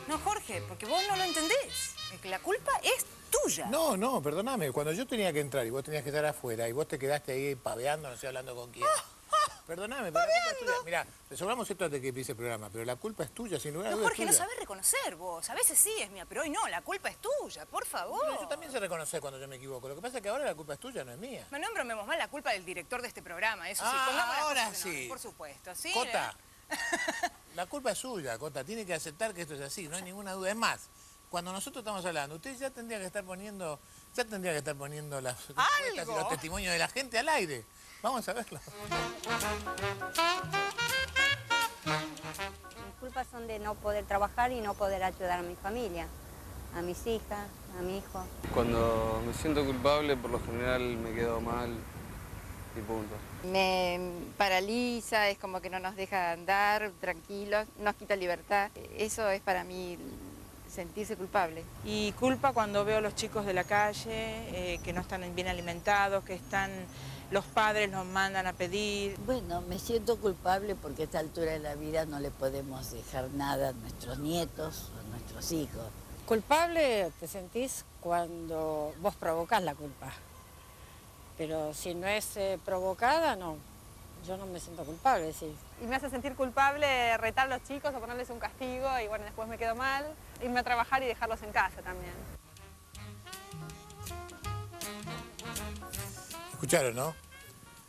No, Jorge, porque vos no lo entendés. La culpa es tuya. No, no, perdóname. Cuando yo tenía que entrar y vos tenías que estar afuera y vos te quedaste ahí paveando, no sé hablando con quién. Perdóname, pero la culpa es tuya. Mirá, resolvamos esto antes de que empiece el programa, pero la culpa es tuya, sin lugar a No, dudas. Jorge, no sabés reconocer vos. A veces sí es mía, pero hoy no. La culpa es tuya, por favor. Pero yo también sé reconocer cuando yo me equivoco. Lo que pasa es que ahora la culpa es tuya, no es mía. No embromemos mal la culpa del director de este programa, eso sí. Ah, Pongamos las ahora cosas en orden, sí. por supuesto, ¿sí? Cota, la culpa es suya, Cota. Tiene que aceptar que esto es así, no hay ninguna duda. Es más, cuando nosotros estamos hablando, usted ya tendría que estar poniendo, las respuestas y los testimonios de la gente al aire. Vamos a verlo. Mis culpas son de no poder trabajar y no poder ayudar a mi familia, a mis hijas, a mi hijo. Cuando me siento culpable, por lo general me quedo mal y punto. Me paraliza, es como que no nos deja andar tranquilos, nos quita libertad. Eso es para mí sentirse culpable. Y culpa cuando veo a los chicos de la calle, que no están bien alimentados, que los padres nos mandan a pedir. Bueno, me siento culpable porque a esta altura de la vida no le podemos dejar nada a nuestros nietos o a nuestros hijos. Culpable te sentís cuando vos provocás la culpa. Pero si no es provocada, no. Yo no me siento culpable, sí. Y me hace sentir culpable retar a los chicos o ponerles un castigo y bueno, después me quedo mal. Irme a trabajar y dejarlos en casa también. Escucharon, ¿no?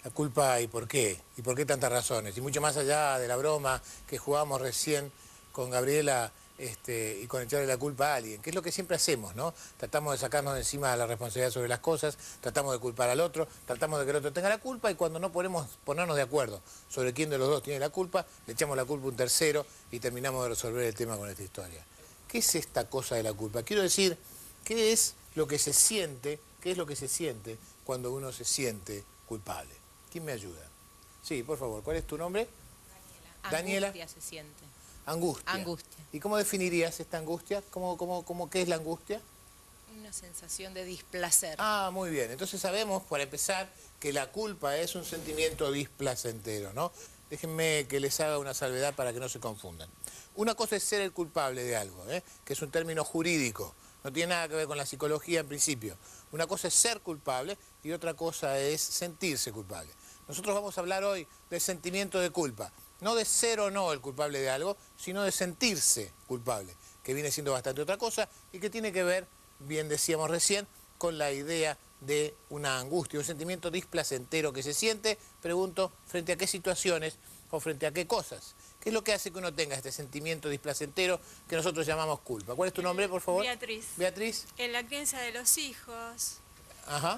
La culpa y por qué tantas razones. Y mucho más allá de la broma que jugamos recién con Gabriela y con echarle la culpa a alguien, que es lo que siempre hacemos, ¿no? Tratamos de sacarnos de encima la responsabilidad sobre las cosas, tratamos de culpar al otro, tratamos de que el otro tenga la culpa y cuando no podemos ponernos de acuerdo sobre quién de los dos tiene la culpa, le echamos la culpa a un tercero y terminamos de resolver el tema con esta historia. ¿Qué es esta cosa de la culpa? Quiero decir, ¿qué es lo que se siente cuando uno se siente culpable? ¿Quién me ayuda? Sí, por favor, ¿cuál es tu nombre? Daniela. Angustia se siente. Angustia. Angustia. ¿Y cómo definirías esta angustia? ¿Qué es la angustia? Una sensación de displacer. Ah, muy bien. Entonces sabemos, para empezar, que la culpa es un sentimiento displacentero, ¿no? Déjenme que les haga una salvedad para que no se confundan. Una cosa es ser el culpable de algo, que es un término jurídico. No tiene nada que ver con la psicología en principio. Una cosa es ser culpable y otra cosa es sentirse culpable. Nosotros vamos a hablar hoy del sentimiento de culpa. No de ser o no el culpable de algo, sino de sentirse culpable, que viene siendo bastante otra cosa y que tiene que ver, bien decíamos recién, con la idea de una angustia, un sentimiento displacentero que se siente, pregunto, ¿frente a qué situaciones o frente a qué cosas? ¿Qué es lo que hace que uno tenga este sentimiento displacentero que nosotros llamamos culpa? ¿Cuál es tu nombre, por favor? Beatriz. Beatriz. En la crianza de los hijos. Ajá.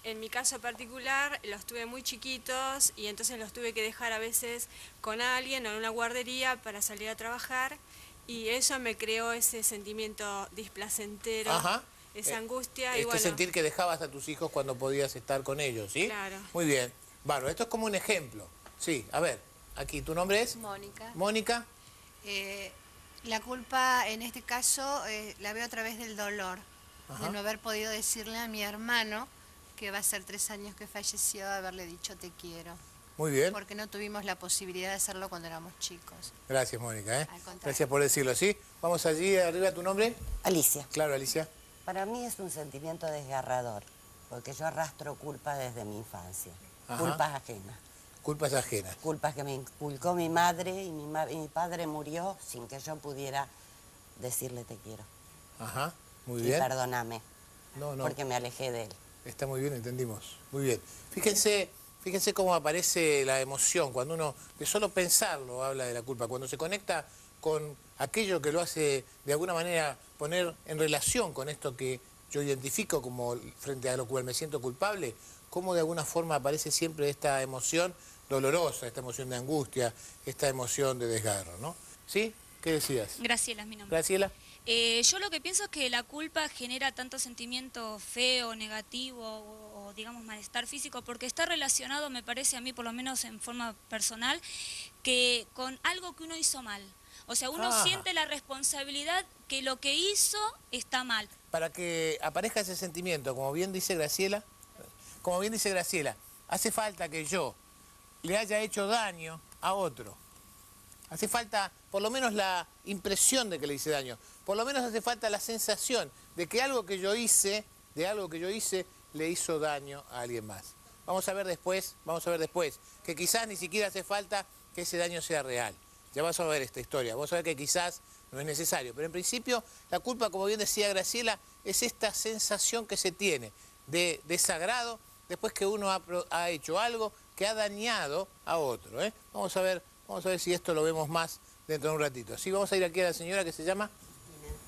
En mi caso particular, los tuve muy chiquitos y entonces los tuve que dejar a veces con alguien o en una guardería para salir a trabajar y eso me creó ese sentimiento displacentero, Ajá. esa angustia. Y bueno, sentir que dejabas a tus hijos cuando podías estar con ellos, ¿sí? Claro. Muy bien. Bueno, esto es como un ejemplo. Sí, a ver, aquí, ¿tu nombre es? Mónica. Mónica. La culpa en este caso la veo a través del dolor, Ajá. de no haber podido decirle a mi hermano, que va a ser 3 años que falleció, haberle dicho te quiero. Muy bien. Porque no tuvimos la posibilidad de hacerlo cuando éramos chicos. Gracias, Mónica. Al contrario. Gracias por decirlo, ¿sí? Vamos allí, arriba, ¿tu nombre? Alicia. Claro, Alicia. Para mí es un sentimiento desgarrador, porque yo arrastro culpa desde mi infancia. Ajá. Culpas ajenas. Culpas ajenas. Culpas que me inculcó mi madre y mi padre murió sin que yo pudiera decirle te quiero. Ajá, muy y bien. Perdóname, no. porque me alejé de él. Está muy bien, entendimos. Muy bien. Fíjense cómo aparece la emoción cuando uno, de solo pensarlo, habla de la culpa. Cuando se conecta con aquello que lo hace, de alguna manera, poner en relación con esto que yo identifico como frente a lo cual me siento culpable, cómo de alguna forma aparece siempre esta emoción dolorosa, esta emoción de angustia, esta emoción de desgarro, ¿no? ¿Sí? ¿Qué decías? Graciela es mi nombre. Graciela. Yo lo que pienso es que la culpa genera tanto sentimiento feo, negativo o digamos malestar físico porque está relacionado, me parece a mí por lo menos en forma personal, que con algo que uno hizo mal. O sea, uno siente la responsabilidad que lo que hizo está mal. Para que aparezca ese sentimiento, como bien dice Graciela, hace falta que yo le haya hecho daño a otro. Hace falta por lo menos la impresión de que le hice daño. Por lo menos hace falta la sensación de que algo que yo hice, le hizo daño a alguien más. Vamos a ver después, que quizás ni siquiera hace falta que ese daño sea real. Ya vas a ver esta historia, vamos a ver que quizás no es necesario. Pero en principio, la culpa, como bien decía Graciela, es esta sensación que se tiene de desagrado después que uno ha hecho algo que ha dañado a otro. Vamos a ver si esto lo vemos más dentro de un ratito. Sí, vamos a ir aquí a la señora que se llama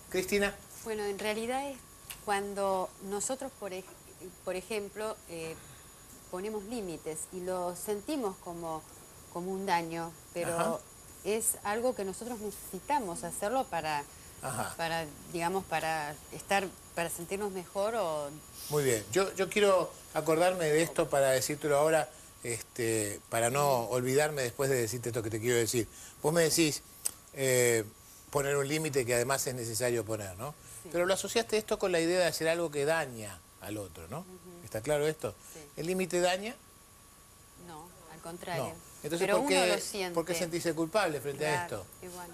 Cristina. Bueno, en realidad es cuando nosotros, por ejemplo, ponemos límites y lo sentimos como un daño, pero Ajá. es algo que nosotros necesitamos hacerlo para sentirnos mejor o... Muy bien, yo quiero acordarme de esto para decírtelo ahora, para no olvidarme después de decirte esto que te quiero decir. Vos me decís poner un límite que además es necesario poner, ¿no? Sí. Pero lo asociaste esto con la idea de hacer algo que daña al otro, ¿no? ¿Está claro esto? Sí. ¿El límite daña? No, al contrario. No. Entonces, pero uno lo siente. ¿por qué sentirse culpable frente a esto? Igual.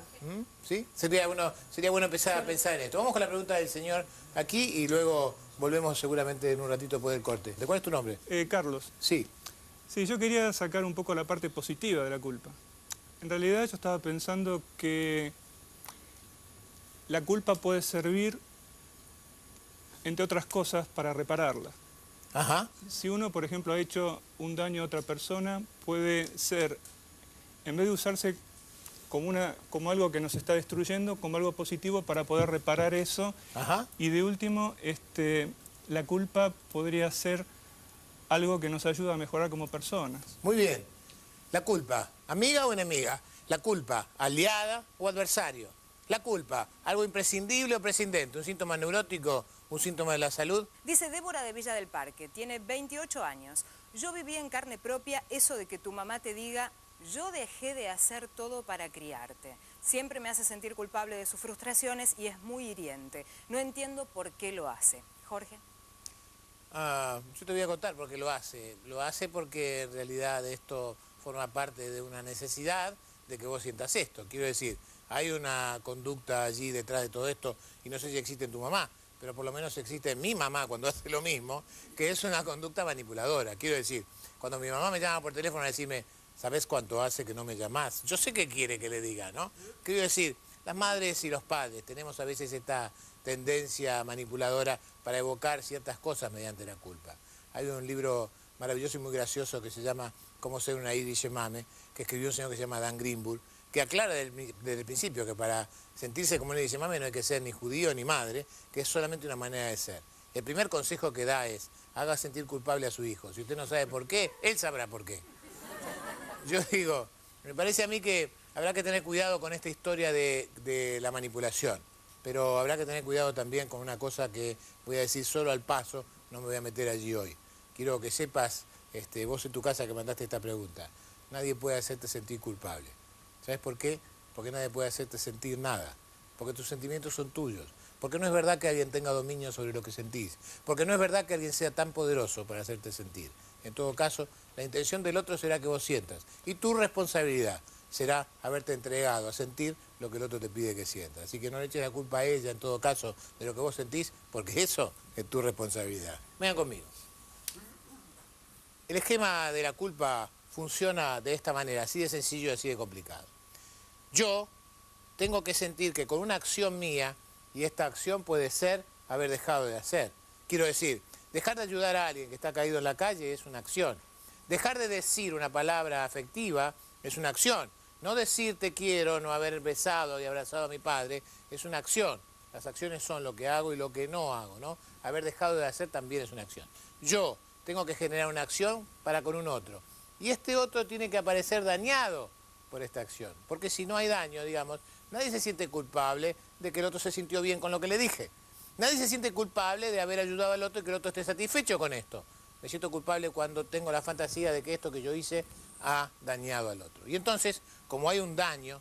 ¿Sí? Sería bueno empezar a pensar en esto. Vamos con la pregunta del señor aquí y luego volvemos seguramente en un ratito después del corte. ¿De cuál es tu nombre? Carlos. Sí. Sí, yo quería sacar un poco la parte positiva de la culpa. En realidad yo estaba pensando que la culpa puede servir, entre otras cosas, para repararla. Ajá. Si uno, por ejemplo, ha hecho un daño a otra persona, puede ser, en vez de usarse como algo que nos está destruyendo, como algo positivo para poder reparar eso. Ajá. Y de último, la culpa podría ser algo que nos ayuda a mejorar como personas. Muy bien. La culpa, amiga o enemiga. La culpa, aliada o adversario. La culpa, algo imprescindible o prescindente. Un síntoma neurótico, un síntoma de la salud. Dice Débora de Villa del Parque, tiene 28 años. Yo viví en carne propia eso de que tu mamá te diga, yo dejé de hacer todo para criarte. Siempre me hace sentir culpable de sus frustraciones y es muy hiriente. No entiendo por qué lo hace. Jorge. Yo te voy a contar por qué lo hace. Lo hace porque en realidad esto forma parte de una necesidad de que vos sientas esto. Quiero decir, hay una conducta allí detrás de todo esto y no sé si existe en tu mamá, pero por lo menos existe en mi mamá cuando hace lo mismo, que es una conducta manipuladora. Quiero decir, cuando mi mamá me llama por teléfono a decirme, ¿sabés cuánto hace que no me llamás? Yo sé qué quiere que le diga, ¿no? Quiero decir, las madres y los padres tenemos a veces esta tendencia manipuladora para evocar ciertas cosas mediante la culpa. Hay un libro maravilloso y muy gracioso que se llama Cómo ser una Irish Mame, que escribió un señor que se llama Dan Greenbull, que aclara desde el principio que para sentirse como una Irish Mame no hay que ser ni judío ni madre, que es solamente una manera de ser. El primer consejo que da es, haga sentir culpable a su hijo. Si usted no sabe por qué, él sabrá por qué. Yo digo, me parece a mí que habrá que tener cuidado con esta historia de la manipulación, pero habrá que tener cuidado también con una cosa que voy a decir solo al paso, no me voy a meter allí hoy. Quiero que sepas, vos en tu casa que mandaste esta pregunta, nadie puede hacerte sentir culpable. ¿Sabes por qué? Porque nadie puede hacerte sentir nada, porque tus sentimientos son tuyos, porque no es verdad que alguien tenga dominio sobre lo que sentís, porque no es verdad que alguien sea tan poderoso para hacerte sentir. En todo caso, la intención del otro será que vos sientas, y tu responsabilidad será haberte entregado a sentir lo que el otro te pide que sientas. Así que no le eches la culpa a ella, en todo caso, de lo que vos sentís, porque eso es tu responsabilidad. Vengan conmigo. El esquema de la culpa funciona de esta manera, así de sencillo y así de complicado. Yo tengo que sentir que con una acción mía, y esta acción puede ser haber dejado de hacer. Quiero decir, dejar de ayudar a alguien que está caído en la calle es una acción. Dejar de decir una palabra afectiva es una acción. No decir te quiero, no haber besado y abrazado a mi padre, es una acción. Las acciones son lo que hago y lo que no hago, ¿no? Haber dejado de hacer también es una acción. Yo tengo que generar una acción para con un otro. Y este otro tiene que aparecer dañado por esta acción. Porque si no hay daño, digamos, nadie se siente culpable de que el otro se sintió bien con lo que le dije. Nadie se siente culpable de haber ayudado al otro y que el otro esté satisfecho con esto. Me siento culpable cuando tengo la fantasía de que esto que yo hice ha dañado al otro. Y entonces, como hay un daño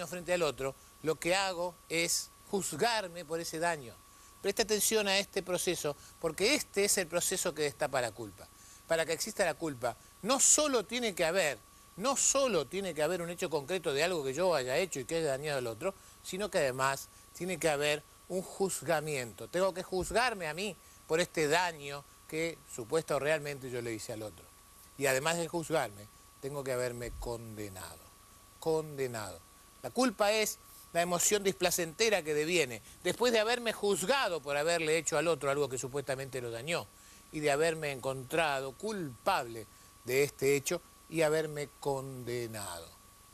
frente al otro, lo que hago es juzgarme por ese daño. Presta atención a este proceso, porque este es el proceso que destapa la culpa. para que exista la culpa, no solo tiene que haber un hecho concreto de algo que yo haya hecho y que haya dañado al otro, sino que además tiene que haber un juzgamiento. Tengo que juzgarme a mí por este daño que supuesto realmente yo le hice al otro. Y además de juzgarme, tengo que haberme condenado. Condenado. La culpa es la emoción displacentera que deviene después de haberme juzgado por haberle hecho al otro algo que supuestamente lo dañó y de haberme encontrado culpable de este hecho y haberme condenado.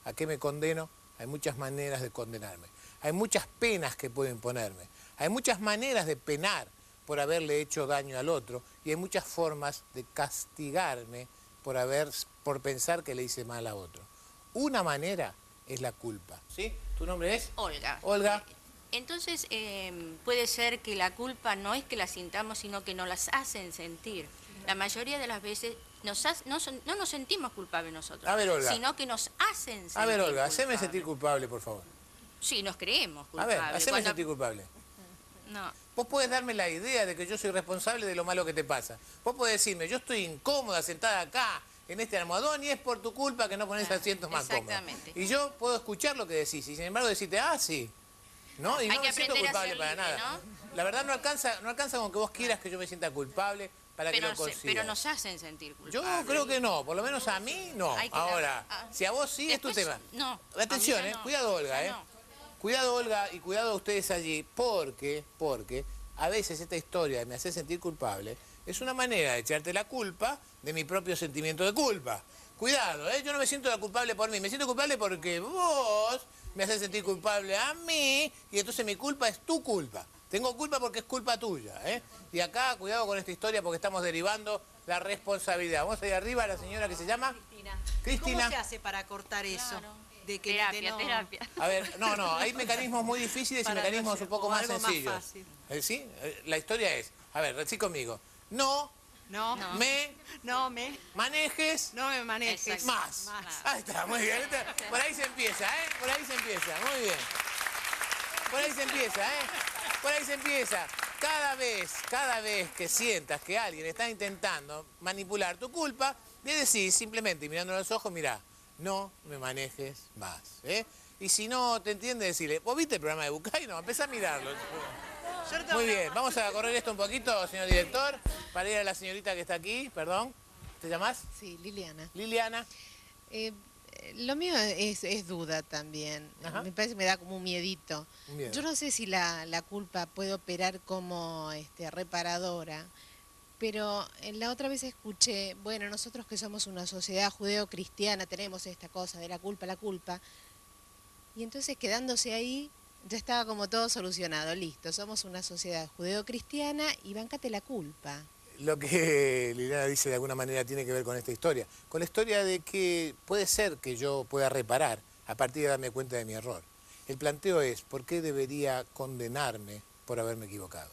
¿A qué me condeno? Hay muchas maneras de condenarme. Hay muchas penas que puedo imponerme. Hay muchas maneras de penar por haberle hecho daño al otro y hay muchas formas de castigarme por pensar que le hice mal a otro. Una manera es la culpa. ¿Sí? ¿Tu nombre es? Olga. Olga. Entonces, puede ser que la culpa no es que la sintamos, sino que nos las hacen sentir. La mayoría de las veces no nos sentimos culpables nosotros, A ver, Olga. sino que nos hacen sentir A ver, Olga, culpables. haceme sentir culpable, por favor. Sí, nos creemos A culpables. ver, haceme sentir culpable. No. Vos podés darme la idea de que yo soy responsable de lo malo que te pasa. Vos podés decirme, yo estoy incómoda sentada acá, en este almohadón, y es por tu culpa que no pones asientos más cómodos. Exactamente. Y yo puedo escuchar lo que decís, y sin embargo decirte, ah, sí. ¿No? Y Hay no que me siento aprender a culpable ser para libre, nada. ¿no? La verdad no alcanza con que vos quieras que yo me sienta culpable para que lo consigas. Pero nos hacen sentir culpables. Yo creo que no, por lo menos a mí no. Hay que Ahora, si a vos sí Después, es tu tema. No. Atención, a mí ya no. Cuidado, Olga, Ya no. Cuidado, Olga, y cuidado ustedes allí, porque a veces esta historia de me hace sentir culpable es una manera de echarte la culpa de mi propio sentimiento de culpa. Cuidado, yo no me siento culpable por mí, me siento culpable porque vos me haces sentir culpable a mí y entonces mi culpa es tu culpa. Tengo culpa porque es culpa tuya, Y acá, cuidado con esta historia porque estamos derivando la responsabilidad. Vamos ahí arriba a la señora que se llama... Cristina. ¿Cómo se hace para cortar eso? De que Terapia. A ver, no, hay mecanismos muy difíciles y mecanismos un poco más sencillos. ¿Sí? La historia es, a ver, decí conmigo, no me manejes más. Ahí está, muy bien. Por ahí se empieza, Por ahí se empieza, muy bien. Por ahí se empieza, Por ahí se empieza. Cada vez que sientas que alguien está intentando manipular tu culpa, le decís simplemente, mirando a los ojos, mirá, no me manejes más, Y si no te entiende, decirle, ¿vos viste el programa de Bucay? No, empezá a mirarlo. Muy bien, vamos a correr esto un poquito, señor director, para ir a la señorita que está aquí, perdón. ¿Te llamás? Sí, Liliana. Liliana. Lo mío es duda también. Ajá. Me parece que me da como un miedito. Un miedo. Yo no sé si la culpa puede operar como reparadora, pero la otra vez escuché, bueno, nosotros que somos una sociedad judeo-cristiana tenemos esta cosa de la culpa, y entonces quedándose ahí ya estaba como todo solucionado, listo, somos una sociedad judeo-cristiana y báncate la culpa. Lo que Liliana dice de alguna manera tiene que ver con esta historia. Con la historia de que puede ser que yo pueda reparar a partir de darme cuenta de mi error. El planteo es, ¿por qué debería condenarme por haberme equivocado?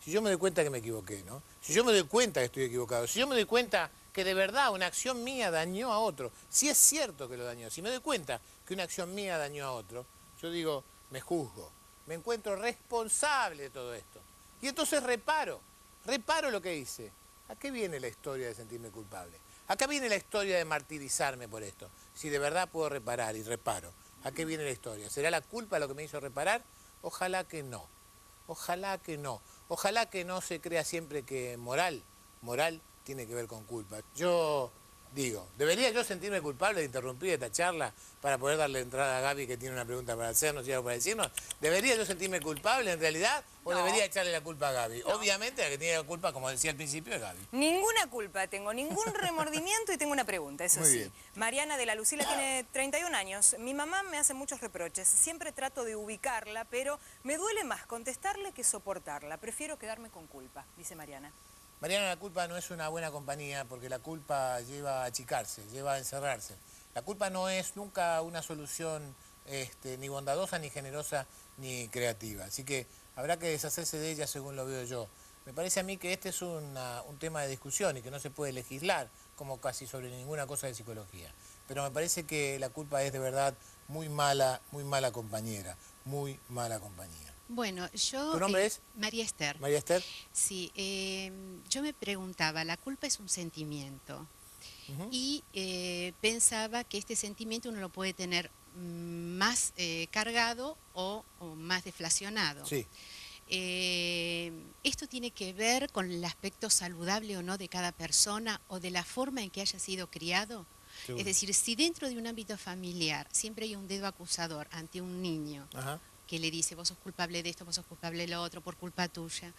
Si yo me doy cuenta que me equivoqué, ¿no? Si yo me doy cuenta que estoy equivocado, si yo me doy cuenta que de verdad una acción mía dañó a otro, si es cierto que lo dañó, si me doy cuenta que una acción mía dañó a otro, yo digo, me juzgo, me encuentro responsable de todo esto. Y entonces reparo lo que hice. ¿A qué viene la historia de sentirme culpable? Acá viene la historia de martirizarme por esto. Si de verdad puedo reparar y reparo, ¿a qué viene la historia? ¿Será la culpa lo que me hizo reparar? Ojalá que no. Ojalá que no. Ojalá que no se crea siempre que moral tiene que ver con culpa. Yo digo, ¿debería yo sentirme culpable de interrumpir esta charla para poder darle entrada a Gaby que tiene una pregunta para hacernos y algo para decirnos? ¿Debería yo sentirme culpable en realidad o debería echarle la culpa a Gaby? No. Obviamente la que tiene la culpa, como decía al principio, es Gaby. Ninguna culpa, tengo ningún remordimiento y tengo una pregunta, eso Muy sí. bien. Mariana de la Lucila tiene 31 años. Mi mamá me hace muchos reproches. Siempre trato de ubicarla, pero me duele más contestarle que soportarla. Prefiero quedarme con culpa, dice Mariana. Mariana, la culpa no es una buena compañía porque la culpa lleva a achicarse, lleva a encerrarse. La culpa no es nunca una solución ni bondadosa, ni generosa, ni creativa. Así que habrá que deshacerse de ella según lo veo yo. Me parece a mí que este es un tema de discusión y que no se puede legislar como casi sobre ninguna cosa de psicología. Pero me parece que la culpa es de verdad muy mala compañera, muy mala compañía. Bueno, yo... ¿Tu nombre es? María Esther. María Esther. Sí, yo me preguntaba, la culpa es un sentimiento. Y pensaba que este sentimiento uno lo puede tener más cargado o más deflacionado. Sí. ¿Esto tiene que ver con el aspecto saludable o no de cada persona o de la forma en que haya sido criado? Seguro. Es decir, si dentro de un ámbito familiar siempre hay un dedo acusador ante un niño que le dice, vos sos culpable de esto, vos sos culpable de lo otro, por culpa tuya,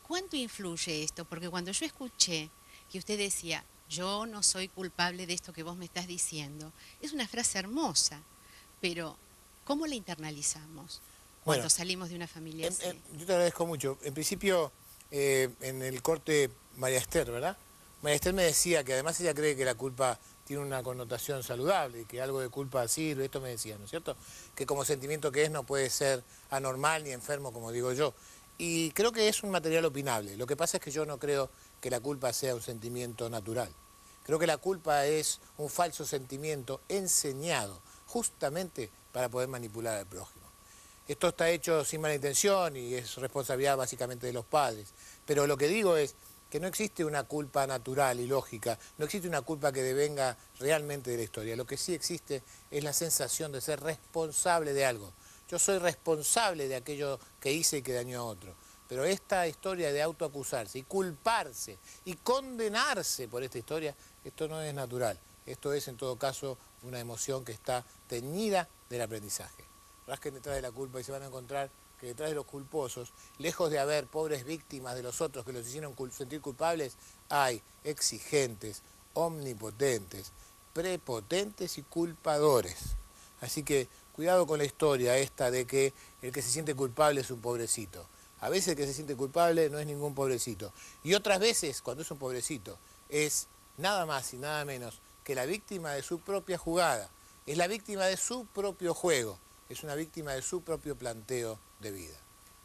¿cuánto influye esto? Porque cuando yo escuché que usted decía, yo no soy culpable de esto que vos me estás diciendo, es una frase hermosa, pero ¿cómo la internalizamos cuando salimos de una familia así? Yo te agradezco mucho. En principio, en el corte María Esther, ¿verdad? María Esther me decía que además ella cree que la culpa tiene una connotación saludable, que algo de culpa sirve, esto me decía, ¿no es cierto? Que como sentimiento que es no puede ser anormal ni enfermo, como digo yo. Y creo que es un material opinable. Lo que pasa es que yo no creo que la culpa sea un sentimiento natural. Creo que la culpa es un falso sentimiento enseñado justamente para poder manipular al prójimo. Esto está hecho sin mala intención y es responsabilidad básicamente de los padres. Pero lo que digo es que no existe una culpa natural y lógica, no existe una culpa que devenga realmente de la historia. Lo que sí existe es la sensación de ser responsable de algo. Yo soy responsable de aquello que hice y que dañó a otro. Pero esta historia de autoacusarse y culparse y condenarse por esta historia, esto no es natural. Esto es en todo caso una emoción que está teñida del aprendizaje. Rasquen detrás de la culpa y se van a encontrar que detrás de los culposos, lejos de haber pobres víctimas de los otros que los hicieron sentir culpables, hay exigentes, omnipotentes, prepotentes y culpadores. Así que cuidado con la historia esta de que el que se siente culpable es un pobrecito. A veces el que se siente culpable no es ningún pobrecito. Y otras veces, cuando es un pobrecito, es nada más y nada menos que la víctima de su propia jugada. Es la víctima de su propio juego. Es una víctima de su propio planteo de vida.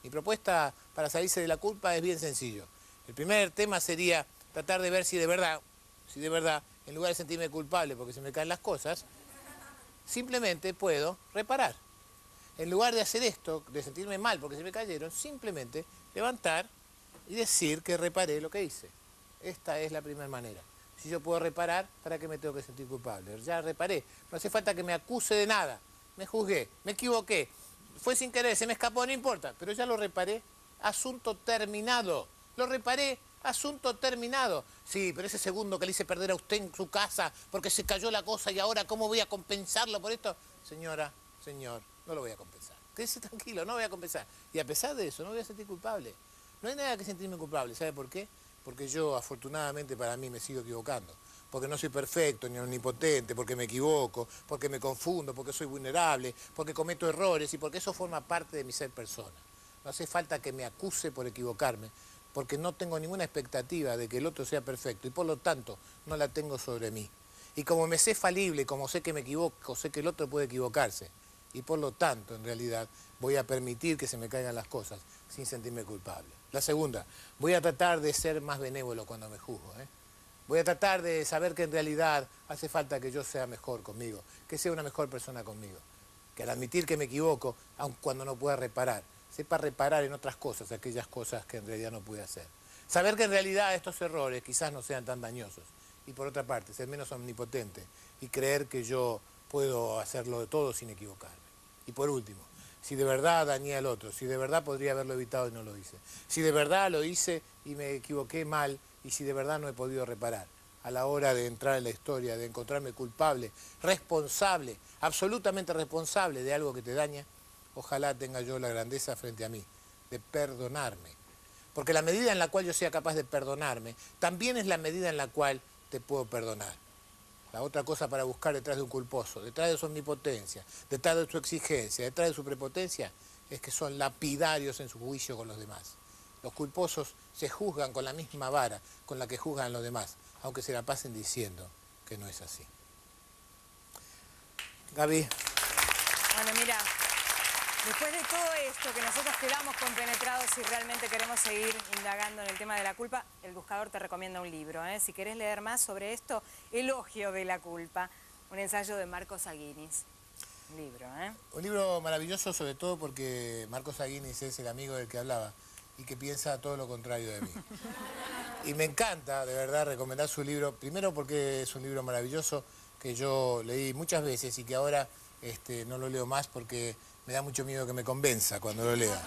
Mi propuesta para salirse de la culpa es bien sencillo. El primer tema sería tratar de ver si de verdad, en lugar de sentirme culpable porque se me caen las cosas, simplemente puedo reparar. En lugar de hacer esto, de sentirme mal porque se me cayeron, simplemente levantar y decir que reparé lo que hice. Esta es la primera manera. Si yo puedo reparar, ¿para qué me tengo que sentir culpable? Ya reparé. No hace falta que me acuse de nada. Me juzgué, me equivoqué, fue sin querer, se me escapó, no importa, pero ya lo reparé, asunto terminado. Lo reparé, asunto terminado. Sí, pero ese segundo que le hice perder a usted en su casa porque se cayó la cosa y ahora, ¿cómo voy a compensarlo por esto? Señora, señor, no lo voy a compensar. Quédese tranquilo, no voy a compensar. Y a pesar de eso, no voy a sentir culpable. No hay nada que sentirme culpable, ¿sabe por qué? Porque yo, afortunadamente para mí, me sigo equivocando. Porque no soy perfecto ni omnipotente, porque me equivoco, porque me confundo, porque soy vulnerable, porque cometo errores y porque eso forma parte de mi ser persona. No hace falta que me acuse por equivocarme, porque no tengo ninguna expectativa de que el otro sea perfecto y por lo tanto no la tengo sobre mí. Y como me sé falible, como sé que me equivoco, sé que el otro puede equivocarse y por lo tanto en realidad voy a permitir que se me caigan las cosas sin sentirme culpable. La segunda, voy a tratar de ser más benévolo cuando me juzgo, Voy a tratar de saber que en realidad hace falta que yo sea mejor conmigo, que sea una mejor persona conmigo. Que al admitir que me equivoco, aun cuando no pueda reparar, sepa reparar en otras cosas, aquellas cosas que en realidad no pude hacer. Saber que en realidad estos errores quizás no sean tan dañosos. Y por otra parte, ser menos omnipotente y creer que yo puedo hacerlo de todo sin equivocarme. Y por último, si de verdad dañé al otro, si de verdad podría haberlo evitado y no lo hice, si de verdad lo hice y me equivoqué mal, y si de verdad no he podido reparar, a la hora de entrar en la historia, de encontrarme culpable, responsable, absolutamente responsable de algo que te daña, ojalá tenga yo la grandeza frente a mí, de perdonarme. Porque la medida en la cual yo sea capaz de perdonarme, también es la medida en la cual te puedo perdonar. La otra cosa para buscar detrás de un culposo, detrás de su omnipotencia, detrás de su exigencia, detrás de su prepotencia, es que son lapidarios en su juicio con los demás. Los culposos se juzgan con la misma vara con la que juzgan a los demás, aunque se la pasen diciendo que no es así. Gaby. Bueno, mira, después de todo esto que nosotros quedamos compenetrados y realmente queremos seguir indagando en el tema de la culpa, el buscador te recomienda un libro. Si querés leer más sobre esto, Elogio de la culpa, un ensayo de Marcos Aguinis. libro, ¿eh? Un libro maravilloso, sobre todo porque Marcos Aguinis es el amigo del que hablaba y que piensa todo lo contrario de mí. Y me encanta, de verdad, recomendar su libro, primero porque es un libro maravilloso que yo leí muchas veces y que ahora no lo leo más porque me da mucho miedo que me convenza cuando lo lea.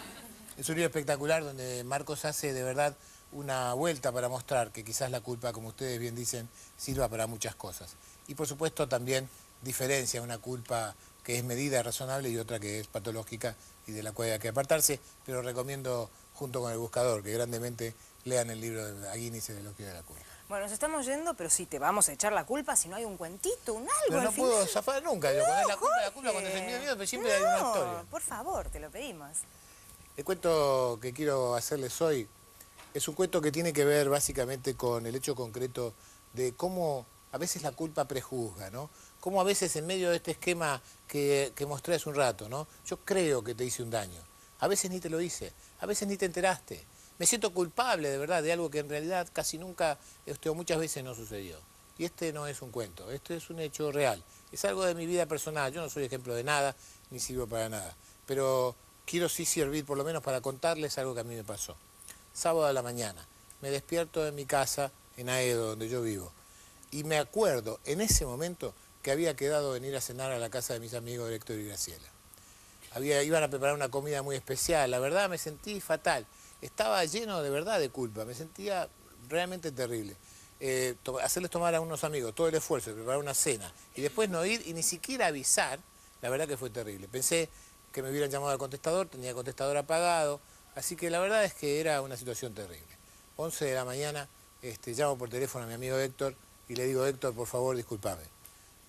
Es un libro espectacular donde Marcos hace de verdad una vuelta para mostrar que quizás la culpa, como ustedes bien dicen, sirva para muchas cosas. Y por supuesto también diferencia una culpa que es medida, razonable, y otra que es patológica y de la cual hay que apartarse, pero recomiendo junto con El Buscador que grandemente lean el libro de Aguinis, El elogio de la culpa. Bueno, nos estamos yendo, pero sí te vamos a echar la culpa si no hay un cuentito, un algo. Pero no al puedo final. zafar nunca, yo, cuando es la culpa, cuando es el miedo, pero siempre hay una historia. Por favor, te lo pedimos. El cuento que quiero hacerles hoy es un cuento que tiene que ver básicamente con el hecho concreto de cómo a veces la culpa prejuzga, ¿no? Cómo a veces en medio de este esquema que mostré hace un rato, ¿no? Yo creo que te hice un daño. A veces ni te lo hice, a veces ni te enteraste. Me siento culpable, de verdad, de algo que en realidad casi nunca, o muchas veces no sucedió. Y este no es un cuento, este es un hecho real. Es algo de mi vida personal, yo no soy ejemplo de nada, ni sirvo para nada. Pero quiero sí servir por lo menos para contarles algo que a mí me pasó. Sábado a la mañana, me despierto en mi casa, en Aedo, donde yo vivo. Y me acuerdo en ese momento que había quedado venir a cenar a la casa de mis amigos Héctor y Graciela. Iban a preparar una comida muy especial, la verdad me sentí fatal. Estaba lleno de verdad de culpa, me sentía realmente terrible. Hacerles tomar a unos amigos todo el esfuerzo de preparar una cena y después no ir y ni siquiera avisar, la verdad que fue terrible. Pensé que me hubieran llamado al contestador, tenía el contestador apagado, así que la verdad es que era una situación terrible. 11 de la mañana llamo por teléfono a mi amigo Héctor y le digo, Héctor, por favor, discúlpame.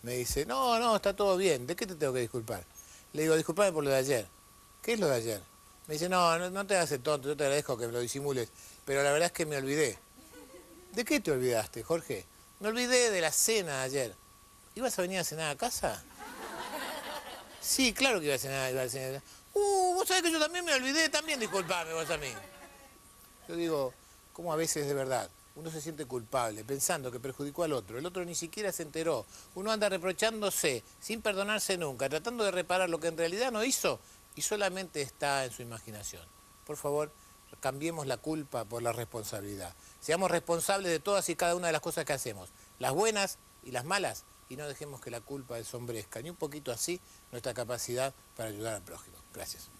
Me dice, no, está todo bien, ¿de qué te tengo que disculpar? Le digo, discúlpame por lo de ayer. ¿Qué es lo de ayer? Me dice, no te hagas el tonto, yo te agradezco que me lo disimules, pero la verdad es que me olvidé. ¿De qué te olvidaste, Jorge? Me olvidé de la cena de ayer. ¿Ibas a venir a cenar a casa? Sí, claro que iba a cenar. Vos sabés que yo también me olvidé, también disculpame vos a mí. Yo digo, cómo a veces de verdad uno se siente culpable pensando que perjudicó al otro. El otro ni siquiera se enteró. Uno anda reprochándose, sin perdonarse nunca, tratando de reparar lo que en realidad no hizo y solamente está en su imaginación. Por favor, cambiemos la culpa por la responsabilidad. Seamos responsables de todas y cada una de las cosas que hacemos, las buenas y las malas, y no dejemos que la culpa ensombrezca, ni un poquito así, nuestra capacidad para ayudar al prójimo. Gracias.